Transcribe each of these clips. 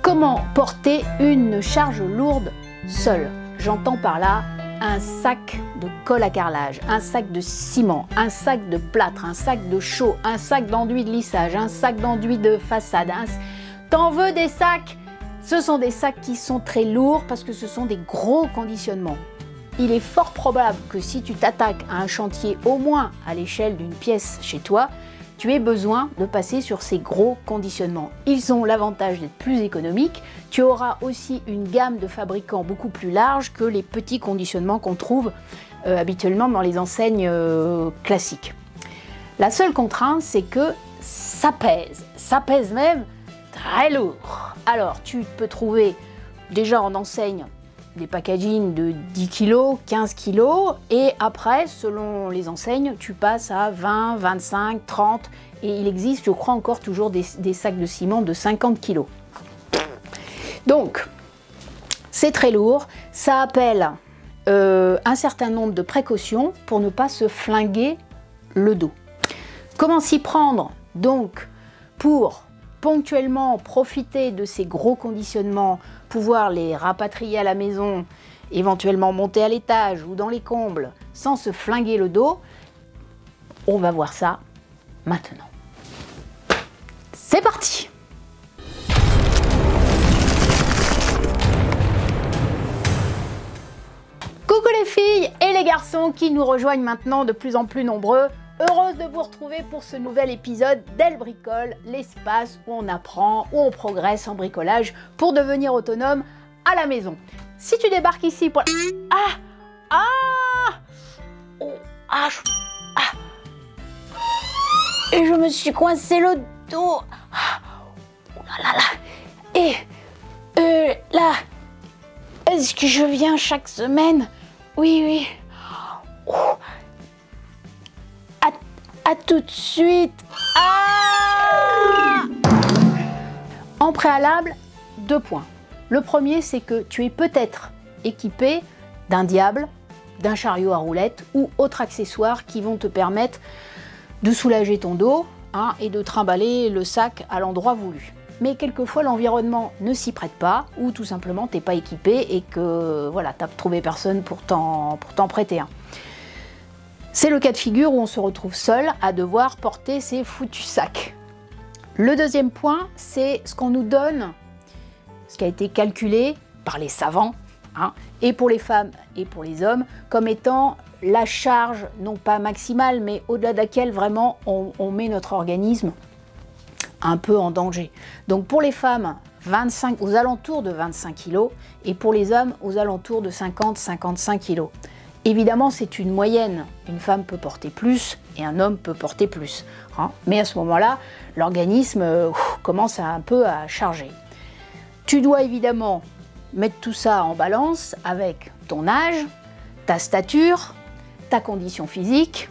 Comment porter une charge lourde seule? J'entends par là un sac de colle à carrelage, un sac de ciment, un sac de plâtre, un sac de chaux, un sac d'enduit de lissage, un sac d'enduit de façade. T'en veux des sacs? Ce sont des sacs qui sont très lourds parce que ce sont des gros conditionnements. Il est fort probable que si tu t'attaques à un chantier au moins à l'échelle d'une pièce chez toi, tu aies besoin de passer sur ces gros conditionnements. Ils ont l'avantage d'être plus économiques. Tu auras aussi une gamme de fabricants beaucoup plus large que les petits conditionnements qu'on trouve habituellement dans les enseignes classiques. La seule contrainte, c'est que ça pèse même très lourd. Alors, tu peux trouver déjà en enseigne des packaging de 10 kg, 15 kg, et après, selon les enseignes, tu passes à 20, 25, 30, et il existe, je crois, encore toujours des sacs de ciment de 50 kg. Donc, c'est très lourd, ça appelle un certain nombre de précautions pour ne pas se flinguer le dos. Comment s'y prendre, donc, pour ponctuellement profiter de ces gros conditionnements, pouvoir les rapatrier à la maison, éventuellement monter à l'étage ou dans les combles sans se flinguer le dos? On va voir ça maintenant. C'est parti! Coucou les filles et les garçons qui nous rejoignent maintenant de plus en plus nombreux. Heureuse de vous retrouver pour ce nouvel épisode d'Elle Bricole, l'espace où on apprend, où on progresse en bricolage pour devenir autonome à la maison. Si tu débarques ici pour... Et je me suis coincé le dos. Oh là là. Et là, est-ce que je viens chaque semaine? Oui, oui. Oh. À tout de suite. En préalable, 2 points. Le premier, c'est que tu es peut-être équipé d'un diable, d'un chariot à roulettes ou autres accessoires qui vont te permettre de soulager ton dos et de trimballer le sac à l'endroit voulu. Mais quelquefois, l'environnement ne s'y prête pas ou tout simplement, tu n'es pas équipé et que voilà, tu n'as trouvé personne pour t'en prêter un. C'est le cas de figure où on se retrouve seul à devoir porter ces foutus sacs. Le deuxième point, c'est ce qu'on nous donne, ce qui a été calculé par les savants, et pour les femmes et pour les hommes, comme étant la charge, non pas maximale, mais au-delà de laquelle vraiment on met notre organisme un peu en danger. Donc pour les femmes, aux alentours de 25 kg, et pour les hommes, aux alentours de 50-55 kg. Évidemment, c'est une moyenne. Une femme peut porter plus et un homme peut porter plus. Mais à ce moment-là, l'organisme commence un peu à charger. Tu dois évidemment mettre tout ça en balance avec ton âge, ta stature, ta condition physique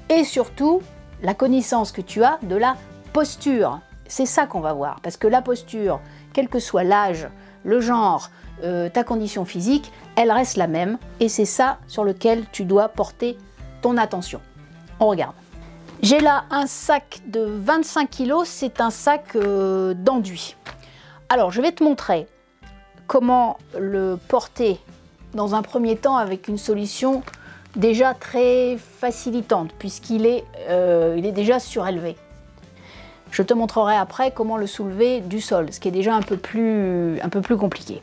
et surtout la connaissance que tu as de la posture. C'est ça qu'on va voir. Parce que la posture, quel que soit l'âge, le genre, ta condition physique, elle reste la même et c'est ça sur lequel tu dois porter ton attention. On regarde. J'ai là un sac de 25 kg, c'est un sac d'enduit. Alors je vais te montrer comment le porter dans un premier temps avec une solution déjà très facilitante puisqu'il est, il est déjà surélevé. Je te montrerai après comment le soulever du sol, ce qui est déjà un peu plus compliqué.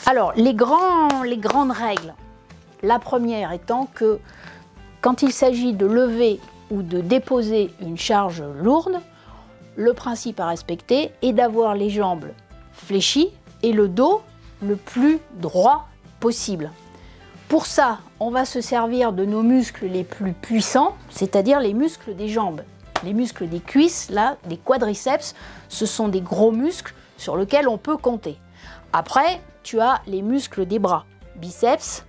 Alors, les grandes règles. La première étant que quand il s'agit de lever ou de déposer une charge lourde, le principe à respecter est d'avoir les jambes fléchies et le dos le plus droit possible. Pour ça, on va se servir de nos muscles les plus puissants, c'est-à-dire les muscles des jambes. Les muscles des cuisses, là, des quadriceps, ce sont des gros muscles sur lesquels on peut compter. Après, tu as les muscles des bras. Biceps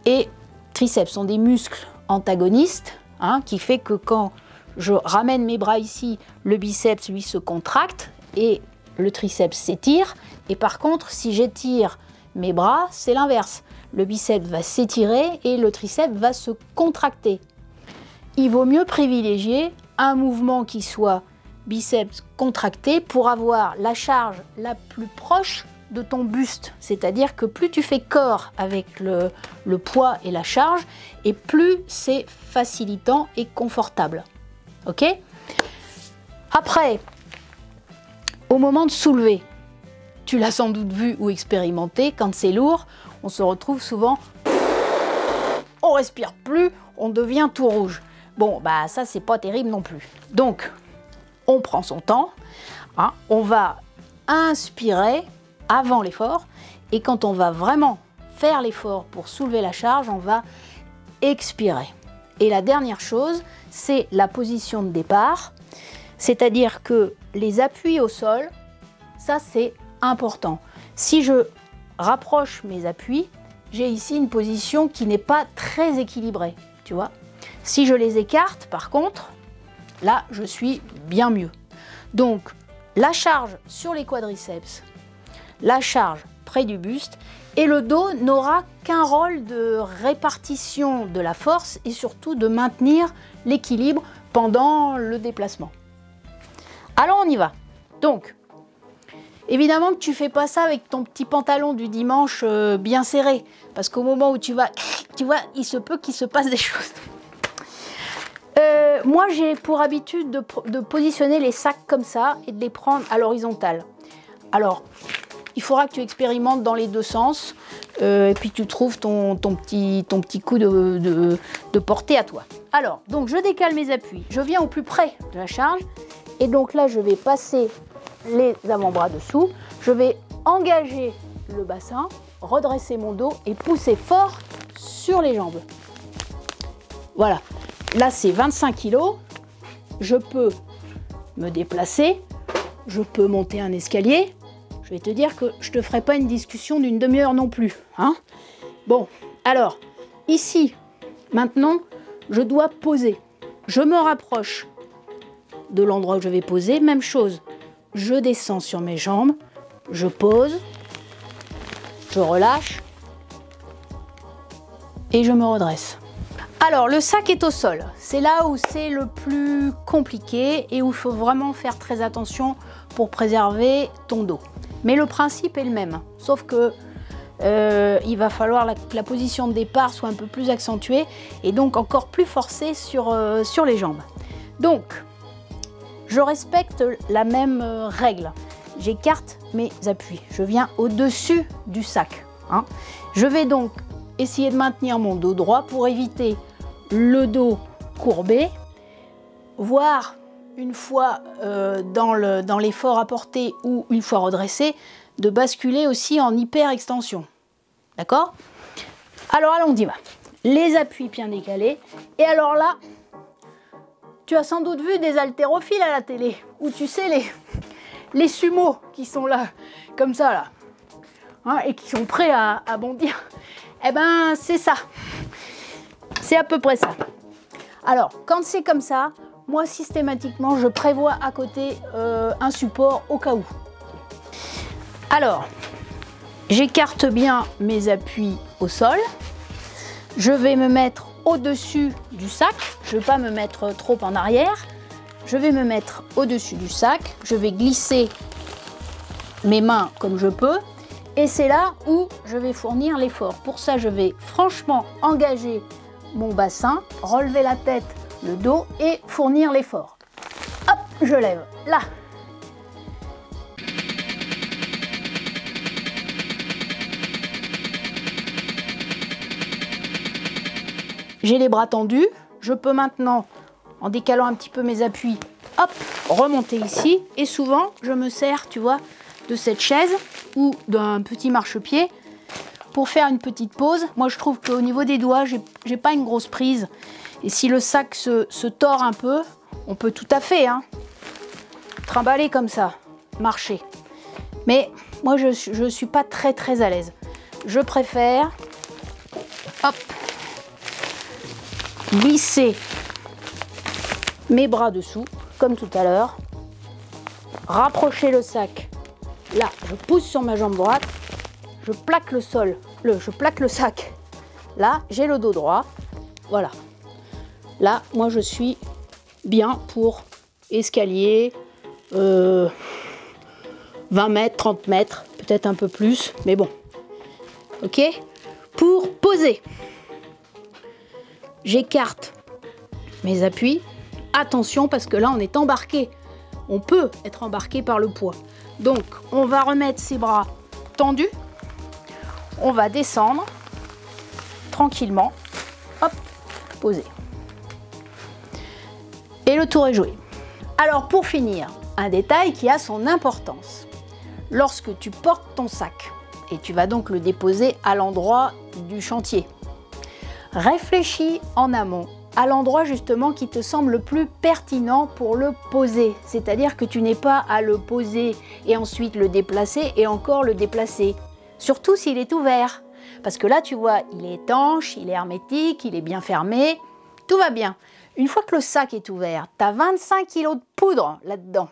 et triceps sont des muscles antagonistes, qui fait que quand je ramène mes bras ici, le biceps, lui, se contracte et le triceps s'étire. Et par contre, si j'étire mes bras, c'est l'inverse. Le biceps va s'étirer et le triceps va se contracter. Il vaut mieux privilégier un mouvement qui soit biceps contractés pour avoir la charge la plus proche de ton buste. C'est-à-dire que plus tu fais corps avec le poids et la charge, et plus c'est facilitant et confortable. Ok? Après, au moment de soulever, tu l'as sans doute vu ou expérimenté, quand c'est lourd, on se retrouve souvent, on respire plus, on devient tout rouge. Bon, bah ça c'est pas terrible non plus. Donc, on prend son temps, hein, on va inspirer avant l'effort, et quand on va vraiment faire l'effort pour soulever la charge, on va expirer. Et la dernière chose, c'est la position de départ, c'est-à-dire que les appuis au sol, ça c'est important. Si je rapproche mes appuis, j'ai ici une position qui n'est pas très équilibrée, tu vois. Si je les écarte, par contre, là, je suis bien mieux. Donc, la charge sur les quadriceps, la charge près du buste, et le dos n'aura qu'un rôle de répartition de la force et surtout de maintenir l'équilibre pendant le déplacement. Alors, on y va. Donc, évidemment que tu ne fais pas ça avec ton petit pantalon du dimanche bien serré, parce qu'au moment où tu vois, il se peut qu'il se passe des choses. Moi, j'ai pour habitude de positionner les sacs comme ça et de les prendre à l'horizontale. Alors, il faudra que tu expérimentes dans les deux sens et puis tu trouves ton petit coup de portée à toi. Alors, donc je décale mes appuis, je viens au plus près de la charge et donc là, je vais passer les avant-bras dessous, je vais engager le bassin, redresser mon dos et pousser fort sur les jambes. Voilà. Là, c'est 25 kg. Je peux me déplacer. Je peux monter un escalier. Je vais te dire que je ne te ferai pas une discussion d'une demi-heure non plus. Hein? Bon, alors, ici, maintenant, je dois poser. Je me rapproche de l'endroit où je vais poser. Même chose, je descends sur mes jambes. Je pose. Je relâche. Et je me redresse. Alors, le sac est au sol. C'est là où c'est le plus compliqué et où il faut vraiment faire très attention pour préserver ton dos. Mais le principe est le même, sauf que il va falloir que la position de départ soit un peu plus accentuée et donc encore plus forcée sur les jambes. Donc, je respecte la même règle. J'écarte mes appuis. Je viens au-dessus du sac. Hein. Je vais donc essayer de maintenir mon dos droit pour éviter le dos courbé, voire une fois dans l'effort apporté ou une fois redressé, de basculer aussi en hyper-extension. D'accord? Alors allons, on y va. Les appuis bien décalés. Et alors là, tu as sans doute vu des haltérophiles à la télé, ou tu sais, les sumos qui sont là, comme ça, là, hein, et qui sont prêts à bondir. Eh ben, c'est ça. C'est à peu près ça. Alors, quand c'est comme ça, moi, systématiquement, je prévois à côté un support au cas où. Alors, j'écarte bien mes appuis au sol. Je vais me mettre au-dessus du sac. Je ne vais pas me mettre trop en arrière. Je vais me mettre au-dessus du sac. Je vais glisser mes mains comme je peux. Et c'est là où je vais fournir l'effort. Pour ça, je vais franchement engager mon bassin, relever la tête, le dos et fournir l'effort. Hop, je lève, là. J'ai les bras tendus. Je peux maintenant, en décalant un petit peu mes appuis, hop, remonter ici. Et souvent, je me sers, tu vois, de cette chaise ou d'un petit marchepied pour faire une petite pause. Moi, je trouve qu'au niveau des doigts, j'ai pas une grosse prise. Et si le sac se tord un peu, on peut tout à fait trimballer comme ça, marcher. Mais moi, je suis pas très à l'aise. Je préfère, hop, glisser mes bras dessous, comme tout à l'heure, rapprocher le sac. Là, je pousse sur ma jambe droite, je plaque le sol, je plaque le sac. Là, j'ai le dos droit. Voilà. Là, moi, je suis bien pour escalier, 20 mètres, 30 mètres, peut-être un peu plus, mais bon. Ok? Pour poser, j'écarte mes appuis. Attention parce que là on est embarqué. On peut être embarqué par le poids. Donc on va remettre ses bras tendus. On va descendre tranquillement. Hop, poser. Et le tour est joué. Alors pour finir, un détail qui a son importance. Lorsque tu portes ton sac, et tu vas donc le déposer à l'endroit du chantier, réfléchis en amont à l'endroit justement qui te semble le plus pertinent pour le poser. C'est-à-dire que tu n'aies pas à le poser et ensuite le déplacer et encore le déplacer. Surtout s'il est ouvert. Parce que là, tu vois, il est étanche, il est hermétique, il est bien fermé, tout va bien. Une fois que le sac est ouvert, tu as 25 kg de poudre là-dedans.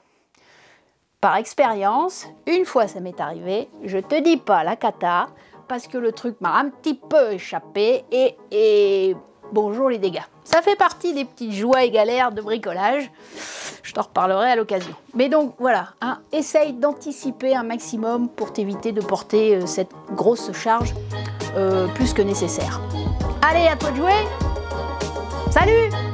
Par expérience, une fois ça m'est arrivé, je te dis pas la cata, parce que le truc m'a un petit peu échappé et bonjour les dégâts. Ça fait partie des petites joies et galères de bricolage, je t'en reparlerai à l'occasion. Mais donc voilà, hein, essaye d'anticiper un maximum pour t'éviter de porter cette grosse charge plus que nécessaire. Allez, à toi de jouer. Salut!